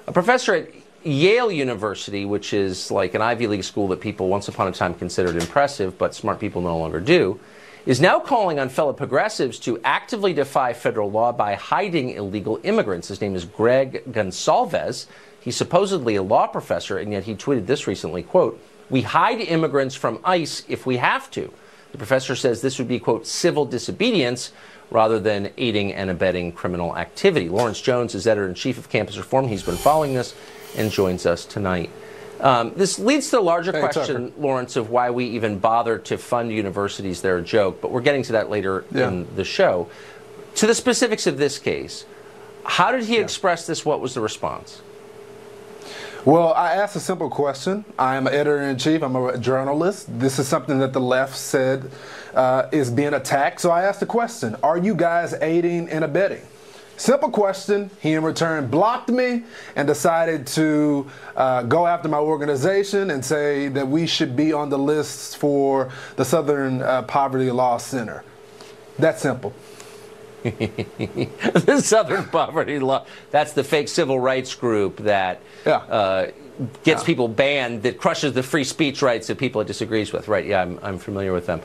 A professor at Yale University, which is like an Ivy League school that people once upon a time considered impressive, but smart people no longer do, is now calling on fellow progressives to actively defy federal law by hiding illegal immigrants. His name is Greg Gonsalves. He's supposedly a law professor, and yet he tweeted this recently, quote, "We hide immigrants from ICE if we have to." The professor says this would be, quote, civil disobedience rather than aiding and abetting criminal activity. Lawrence Jones is editor-in-chief of Campus Reform. He's been following this and joins us tonight. This leads to the larger question, Tucker, Lawrence, of why we even bother to fund universities. They're a joke, but we're getting to that later in the show. To the specifics of this case, how did he express this? What was the response? Well, I asked a simple question. I am an editor-in-chief. I'm a journalist. This is something that the left said is being attacked. So I asked the question, are you guys aiding and abetting? Simple question. He in return blocked me and decided to go after my organization and say that we should be on the list for the Southern Poverty Law Center. That simple. The Southern Poverty Law, that's the fake civil rights group that gets people banned, that crushes the free speech rights of people it disagrees with. Right, yeah, I'm familiar with them.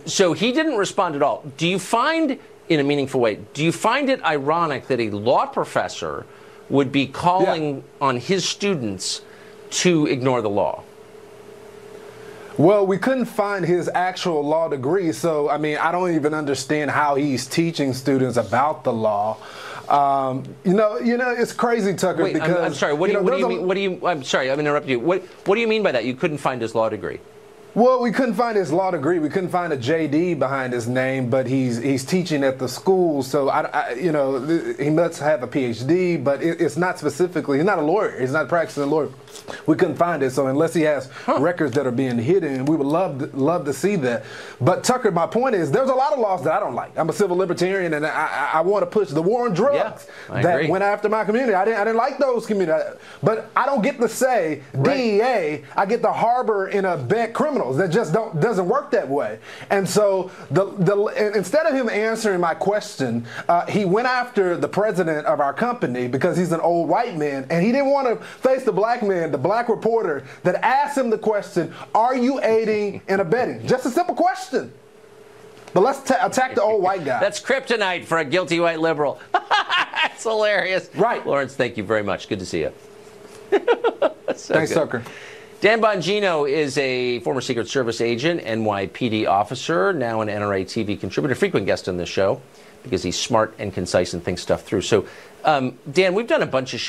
So he didn't respond at all. Do you find, in a meaningful way, do you find it ironic that a law professor would be calling on his students to ignore the law? Well, we couldn't find his actual law degree, so I mean, I don't even understand how he's teaching students about the law. You know, it's crazy, Tucker. Wait, because I'm sorry. What do you mean? I'm sorry. I'm interrupting you. What do you mean by that? You couldn't find his law degree? Well, we couldn't find his law degree. We couldn't find a JD behind his name, but he's teaching at the school, so you know, he must have a PhD, but it's not specifically. He's not a lawyer. He's not a practicing lawyer. We couldn't find it, so unless he has records that are being hidden, we would love to see that. But Tucker, my point is, there's a lot of laws that I don't like. I'm a civil libertarian, and I want to push the war on drugs that went after my community. I didn't like those communities, but I don't get to say DEA. I get to harbor and abet criminals. That just doesn't work that way. And so instead of him answering my question, he went after the president of our company because he's an old white man, and he didn't want to face the black man, the black reporter that asked him the question, are you aiding and abetting? Just a simple question. But let's attack the old white guy. That's kryptonite for a guilty white liberal. That's hilarious. Right. Lawrence, thank you very much. Good to see you. Thanks, Tucker. Dan Bongino is a former Secret Service agent, NYPD officer, now an NRA TV contributor, frequent guest on this show because he's smart and concise and thinks stuff through. So, Dan, we've done a bunch of